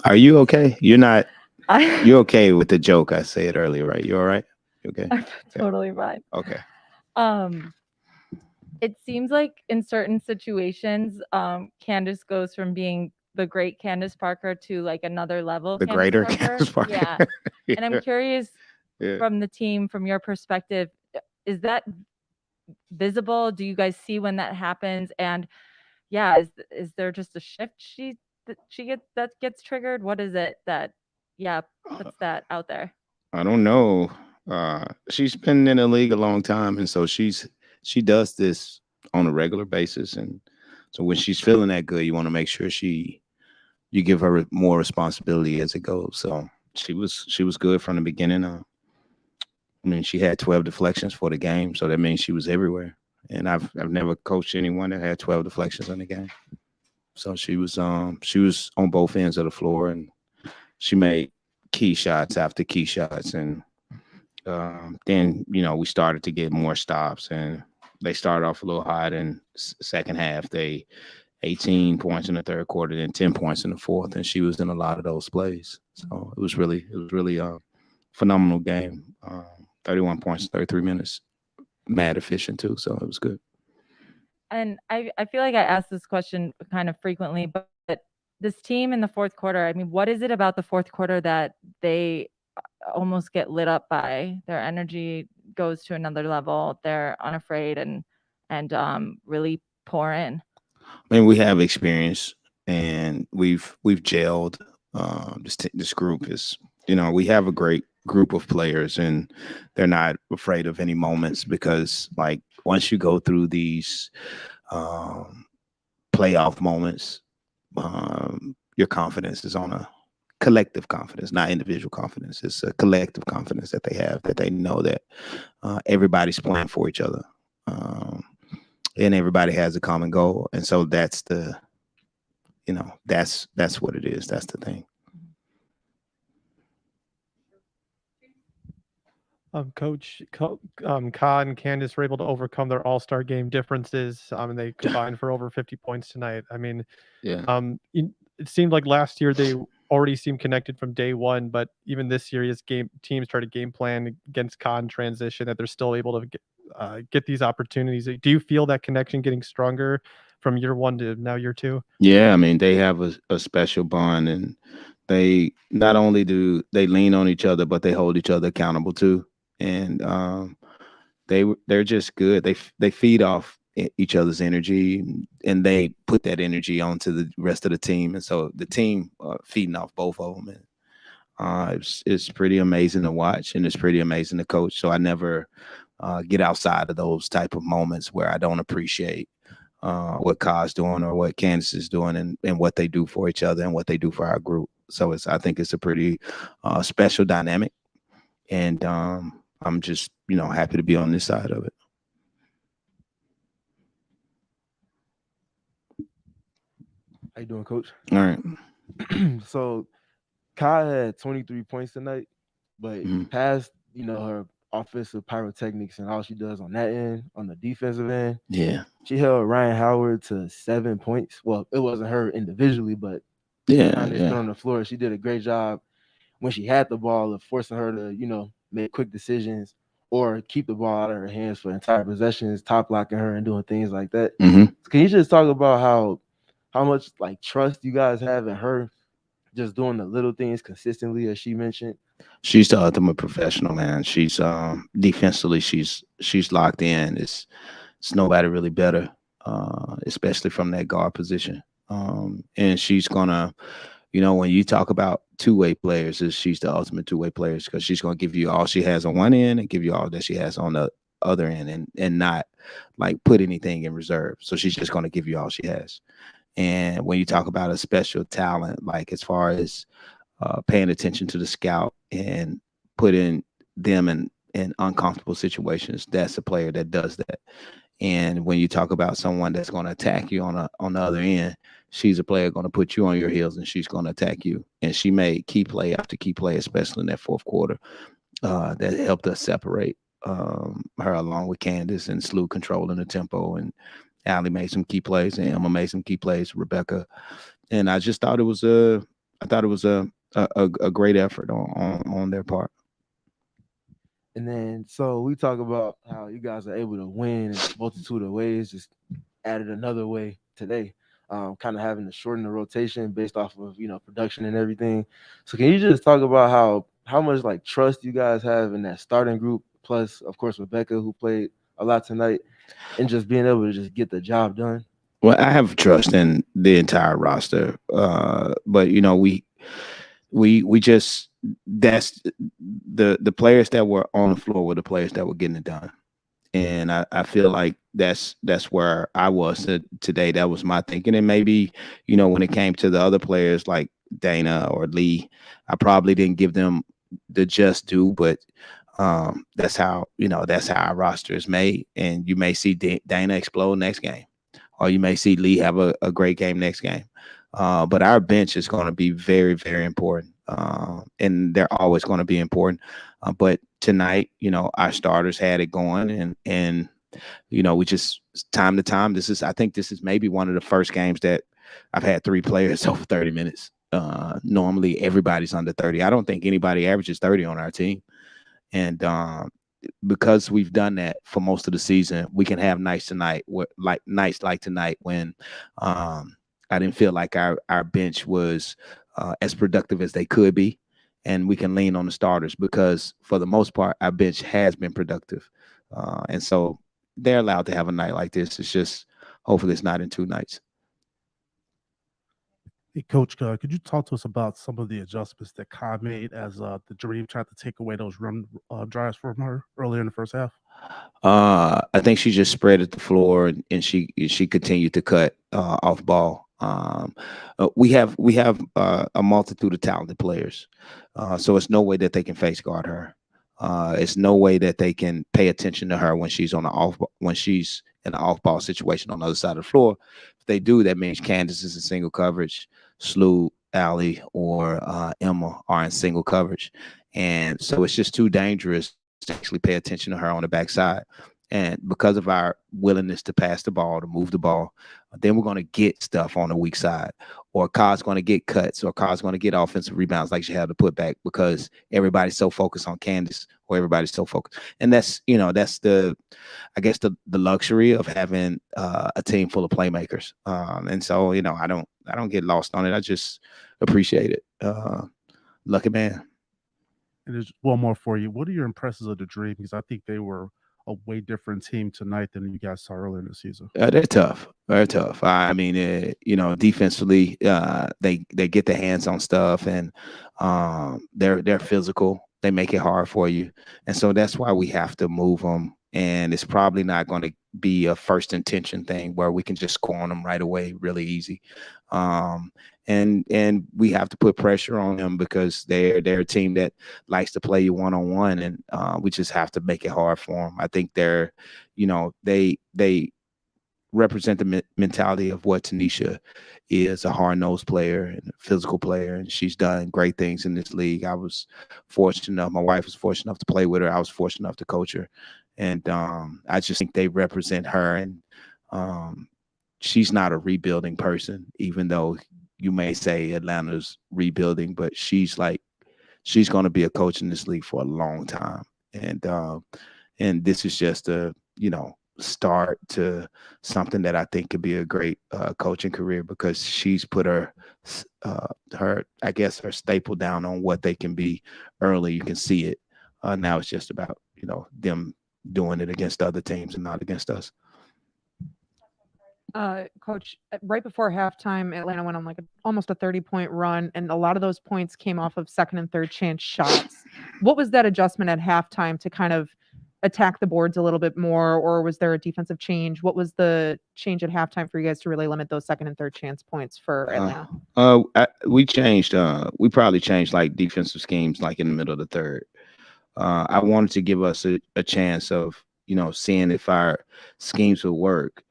Are you okay? You're not. I, You're okay with the joke I said earlier, right? You all right? You okay? I'm Yeah. totally fine. Okay. Um, it seems like in certain situations, Candace goes from being the great Candace Parker to like another level The Candace greater Parker. Candace Parker. Yeah. And I'm Yeah. curious Yeah. from the team, from your perspective, is that visible? Do you guys see when that happens? And yeah, is there just a shift that gets triggered? What is it that yeah Uh, puts that out there? I don't know. She's been in the league a long time, and so she does this on a regular basis, and so when she's feeling that good, you want to make sure you give her more responsibility as it goes. So she was good from the beginning. I mean, she had 12 deflections for the game, so that means she was everywhere. And I've never coached anyone that had 12 deflections in the game. So she was on both ends of the floor, and she made key shots after key shots, and then we started to get more stops, and they started off a little hot in second half. They 18 points in the third quarter, then 10 points in the fourth, and she was in a lot of those plays. So it was really a phenomenal game. 31 points, 33 minutes, mad efficient too. So it was good. And I feel like I ask this question kind of frequently, but this team in the fourth quarter, I mean, what is it about the fourth quarter that they almost get lit up by? Their energy goes to another level. They're unafraid and really pour in. I mean, we have experience, and we've gelled. This group is, we have a great group of players, and they're not afraid of any moments because, like, once you go through these um, playoff moments, your confidence is on a collective confidence, not individual confidence. It's a collective confidence that they have, that they know that everybody's playing for each other. Um, and everybody has a common goal. And so that's what it is. That's the thing. Ka and Candace were able to overcome their All-Star game differences, and they combined for over 50 points tonight. I mean, Yeah. it seemed like last year they already seemed connected from day one, but even this year, as teams try to game plan against Ka in transition, that they're still able to get these opportunities. Do you feel that connection getting stronger from year one to now year two? Yeah, I mean, they have a special bond, and they not only do they lean on each other, but they hold each other accountable too. And they're just good. They feed off each other's energy, and they put that energy onto the rest of the team, and so the team feeding off both of them. And it's pretty amazing to watch, and it's pretty amazing to coach. So I never get outside of those type of moments where I don't appreciate what Ka's doing or what Candace is doing, and what they do for each other and what they do for our group. So I think it's a pretty special dynamic, and I'm just happy to be on this side of it. How you doing, Coach? All right. So, Kai had 23 points tonight, but Mhm. past her offensive pyrotechnics and all she does on that end, on the defensive end, Yeah. she held Ryan Howard to 7 points. Well, it wasn't her individually, but Yeah. time they spent Yeah. on the floor, she did a great job when she had the ball of forcing her to, make quick decisions or keep the ball out of her hands for entire possessions, top blocking her and doing things like that. hmm Can you just talk about how much like trust you guys have in her, just doing the little things consistently, as she mentioned? She's the ultimate professional, man. She's defensively, she's locked in. It's nobody really better, especially from that guard position. And she's gonna, when you talk about two-way players, she's the ultimate two-way players, because she's gonna give you all she has on one end and give you all that she has on the other end, and not like put anything in reserve. So she's just gonna give you all she has. And when you talk about a special talent, like as far as paying attention to the scout and putting them in uncomfortable situations, that's a player that does that. And when you talk about someone that's going to attack you on the other end, she's a player going to put you on your heels, and she's going to attack you. And she made key play after key play, especially in that fourth quarter, that helped us separate her, along with Candace and Slew, controlling the tempo. And Allie made some key plays, and Emma made some key plays, Rebecca. And I just thought it was I thought it was a great effort on their part. And then, so we talk about how you guys are able to win in a multitude of ways. Just added another way today, kind of having to shorten the rotation based off of production and everything. So can you just talk about how much like trust you guys have in that starting group? Plus, of course, Rebecca, who played a lot tonight, and just being able to just get the job done. Well, I have trust in the entire roster, but we just that's the players that were on the floor were the players that were getting it done. And I feel like that's where I was today. That was my thinking. And maybe, when it came to the other players like Dana or Lee, I probably didn't give them the just due, but that's how our roster is made. And you may see Dana explode next game, or you may see Lee have a great game next game. But our bench is going to be very, very important. And they're always going to be important. But tonight, our starters had it going, and we just time to time. I think this is maybe one of the first games that I've had 3 players over 30 minutes. Normally everybody's under 30. I don't think anybody averages 30 on our team. And because we've done that for most of the season, we can have nights like tonight when I didn't feel like our bench was as productive as they could be. And we can lean on the starters because for the most part, our bench has been productive. And so they're allowed to have a night like this. It's just hopefully it's not in 2 nights. Hey, Coach, could you talk to us about some of the adjustments that Kai made as the Dream tried to take away those run drives from her earlier in the first half? I think she just spread at the floor and she continued to cut off ball. We have a multitude of talented players, so it's no way that they can face guard her. It's no way that they can pay attention to her when she's in an off ball situation on the other side of the floor. If they do, that means Candace is in single coverage, Slew, Allie, or Emma are in single coverage, and so it's just too dangerous to actually pay attention to her on the backside. And because of our willingness to pass the ball, to move the ball, then we're going to get stuff on the weak side, or Kai's going to get cuts, or Kai's going to get offensive rebounds like she had to put back because everybody's so focused on Candace, or everybody's so focused. And that's the luxury of having a team full of playmakers. And so, I don't get lost on it. I just appreciate it. Lucky man. And there's one more for you. What are your impressions of the Dream? Because I think they were a way different team tonight than you guys saw earlier in the season. They're tough. Very tough. I mean, defensively, they get their hands on stuff, and they're physical. They make it hard for you, and so that's why we have to move them. And it's probably not going to be a first intention thing where we can just score on them right away, really easy. And we have to put pressure on them because they're a team that likes to play you one-on-one, and we just have to make it hard for them. I think they represent the mentality of what Tanisha is, a hard-nosed player and a physical player, and she's done great things in this league. I was fortunate enough, my wife was fortunate enough to play with her. I was fortunate enough to coach her. And I just think they represent her, and she's not a rebuilding person, even though you may say Atlanta's rebuilding, but she's going to be a coach in this league for a long time. And this is just a, start to something that I think could be a great coaching career, because she's put her staple down on what they can be early. You can see it. Now it's just about, them doing it against other teams and not against us. Coach, right before halftime, Atlanta went on like almost a 30-point run, and a lot of those points came off of second and third chance shots. What was that adjustment at halftime to kind of attack the boards a little bit more, or was there a defensive change? What was the change at halftime for you guys to really limit those second and third chance points for Atlanta? We changed. We probably changed like defensive schemes like in the middle of the third. I wanted to give us a chance of, seeing if our schemes would work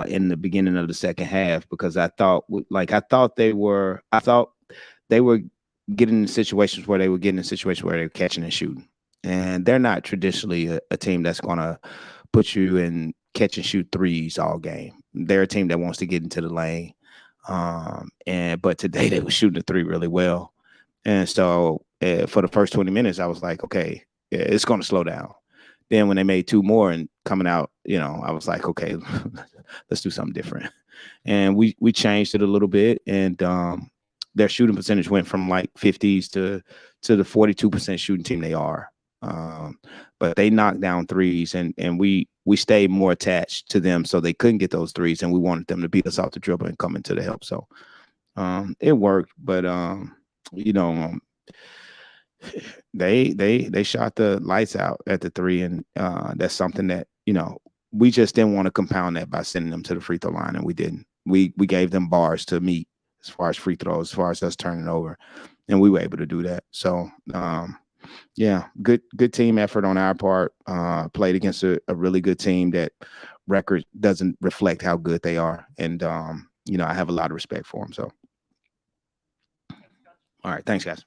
in the beginning of the second half, because I thought they were getting in situations where they were catching and shooting. And they're not traditionally a team that's going to put you in catch and shoot threes all game. They're a team that wants to get into the lane. But today they were shooting the three really well. And so for the first 20 minutes, I was like, okay, yeah, it's going to slow down. Then when they made two more and coming out, I was like, okay, let's do something different. And we changed it a little bit, and their shooting percentage went from like 50s to the 42% shooting team they are. But they knocked down threes, and we stayed more attached to them so they couldn't get those threes, and we wanted them to beat us off the dribble and come into the help. So it worked, but they shot the lights out at the three, and that's something that we just didn't want to compound that by sending them to the free throw line, and we didn't. We gave them bars to meet as far as free throws, as far as us turning over, and we were able to do that. So yeah, good team effort on our part. Played against a really good team that record doesn't reflect how good they are, and I have a lot of respect for them. So all right, thanks guys.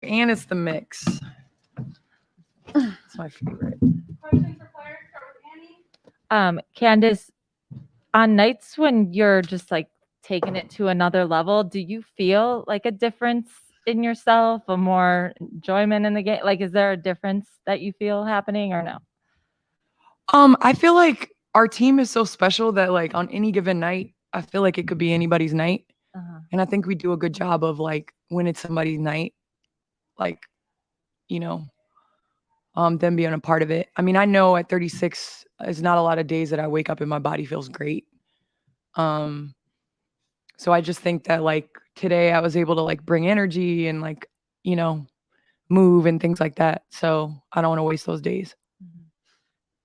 And it's the mix. That's my favorite. Candace, on nights when you're just like taking it to another level, do you feel like a difference in yourself, a more enjoyment in the game? Like, is there a difference that you feel happening or no? I feel like our team is so special that like on any given night, I feel like it could be anybody's night. And I think we do a good job of like when it's somebody's night, like, you know, them being a part of it. I mean, I know at 36, it's not a lot of days that I wake up and my body feels great. So I just think that like today I was able to like bring energy and like, you know, move and things like that. So I don't want to waste those days.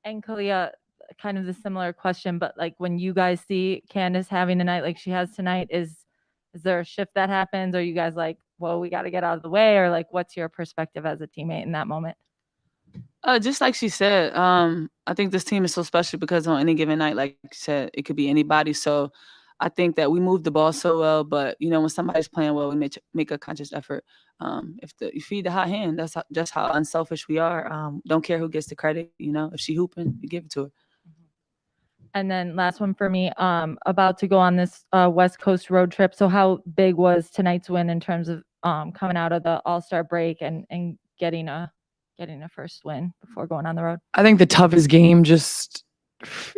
And Kalia, kind of the similar question, but like when you guys see Candace having a night like she has tonight, is there a shift that happens? Or are you guys like, well, we got to get out of the way? Or like, what's your perspective as a teammate in that moment? Just like she said, I think this team is so special because on any given night, like you said, it could be anybody. So I think that we move the ball so well, but you know, when somebody's playing well, we make a conscious effort. If you feed the hot hand, that's just how unselfish we are. Don't care who gets the credit. You know, if she hooping, you give it to her. And then last one for me, about to go on this West Coast road trip. So how big was tonight's win in terms of coming out of the All-Star break and getting a first win before going on the road? I think the toughest game just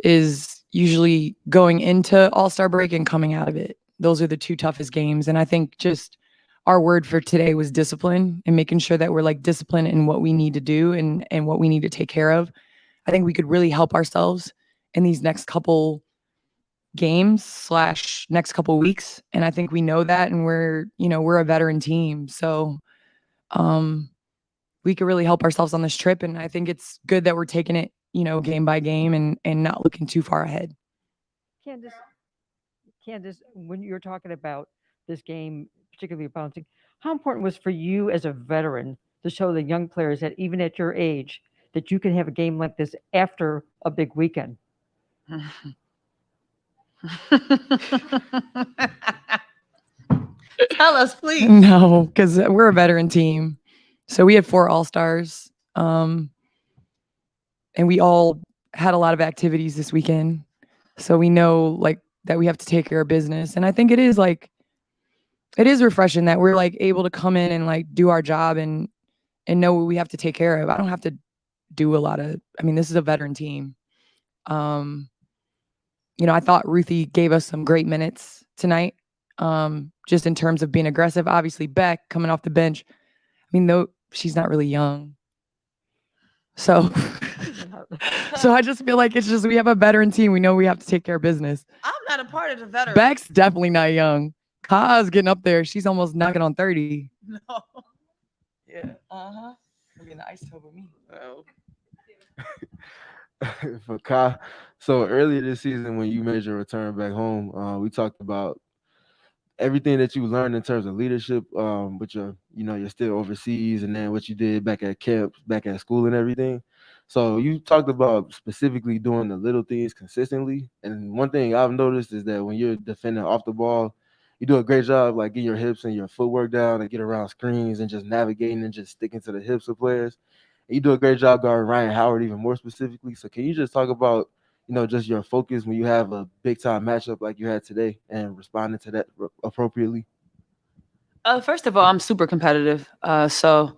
is usually going into All-Star break and coming out of it. Those are the two toughest games. And I think just our word for today was discipline and making sure that we're like disciplined in what we need to do and what we need to take care of. I think we could really help ourselves in these next couple games / next couple weeks. And I think we know that, and we're a veteran team. So we could really help ourselves on this trip. And I think it's good that we're taking it, game by game and not looking too far ahead. Candace, when you're talking about this game, particularly bouncing, how important was for you as a veteran to show the young players that even at your age, that you can have a game like this after a big weekend? Tell us, please. No, because we're a veteran team. So we had 4 All-Stars. And we all had a lot of activities this weekend. So we know like that we have to take care of business. And I think it is refreshing that we're like able to come in and like do our job and know what we have to take care of. I don't have to do this is a veteran team. I thought Ruthie gave us some great minutes tonight. Just in terms of being aggressive. Obviously Beck coming off the bench. Though she's not really young. So I just feel like it's just we have a veteran team. We know we have to take care of business. I'm not a part of the veteran. Beck's definitely not young. Ka's getting up there. She's almost knocking on 30. No. Yeah. Maybe in the ice tub with me. Oh. For Ka, so earlier this season when you made your return back home, we talked about everything that you learned in terms of leadership, but you're still overseas, and then what you did back at camp, back at school and everything. So you talked about specifically doing the little things consistently. And one thing I've noticed is that when you're defending off the ball, you do a great job like getting your hips and your footwork down and get around screens and just navigating and just sticking to the hips of players. And you do a great job guarding Ryan Howard even more specifically. So can you just talk about just your focus when you have a big-time matchup like you had today and responding to that appropriately? First of all, I'm super competitive. So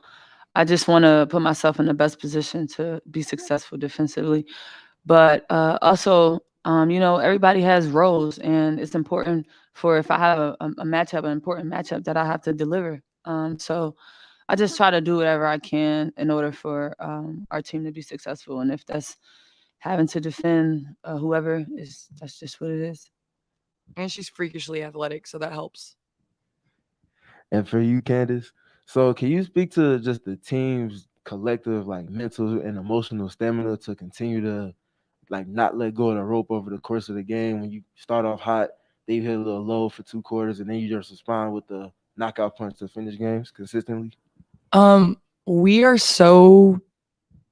I just want to put myself in the best position to be successful defensively. But also, everybody has roles, and it's important for if I have a matchup, an important matchup, that I have to deliver. So I just try to do whatever I can in order for our team to be successful. And if that's having to defend whoever, that's just what it is. And she's freakishly athletic, so that helps. And for you, Candace, so can you speak to just the team's collective like mental and emotional stamina to continue to like not let go of the rope over the course of the game? When you start off hot, they hit a little low for 2 quarters, and then you just respond with the knockout punch to finish games consistently? We are so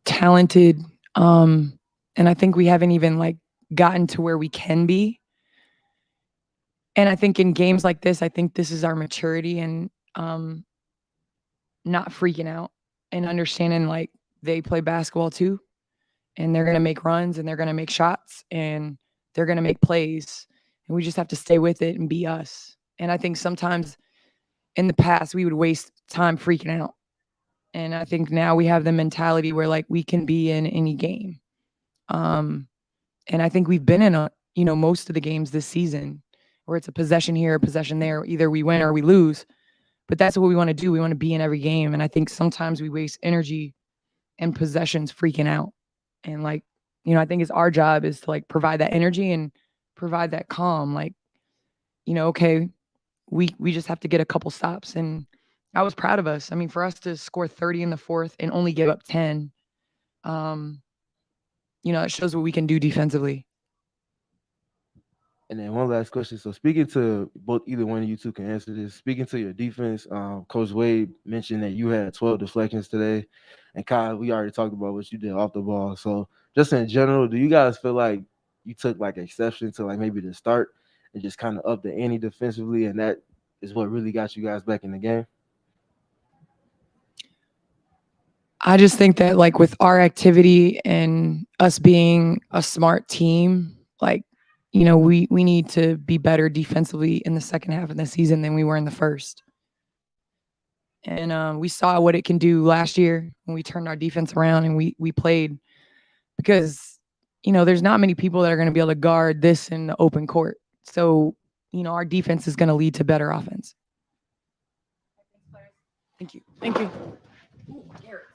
talented. And I think we haven't even like gotten to where we can be. And I think in games like this, I think this is our maturity and not freaking out and understanding like they play basketball too, and they're going to make runs and they're going to make shots and they're going to make plays, and we just have to stay with it and be us. And I think sometimes in the past we would waste time freaking out, and I think now we have the mentality where like we can be in any game. And I think we've been in most of the games this season where it's a possession here, a possession there, either we win or we lose. But that's what we want to do. We want to be in every game. And I think sometimes we waste energy and possessions freaking out. And like, I think it's our job is to like provide that energy and provide that calm. Like, okay, we just have to get a couple stops. And I was proud of us. I mean, for us to score 30 in the fourth and only give up 10, it shows what we can do defensively. And then one last question. So speaking to either one of you two can answer this. Speaking to your defense, Coach Wade mentioned that you had 12 deflections today. And Kyle, we already talked about what you did off the ball. So just in general, do you guys feel like you took like exception to like maybe the start and just kind of up the ante defensively, and that is what really got you guys back in the game? I just think that like with our activity and us being a smart team, like, we need to be better defensively in the second half of the season than we were in the first. And we saw what it can do last year when we turned our defense around and we played, because, there's not many people that are going to be able to guard this in the open court. So, our defense is going to lead to better offense. Thank you. Thank you. Ooh, Garrett.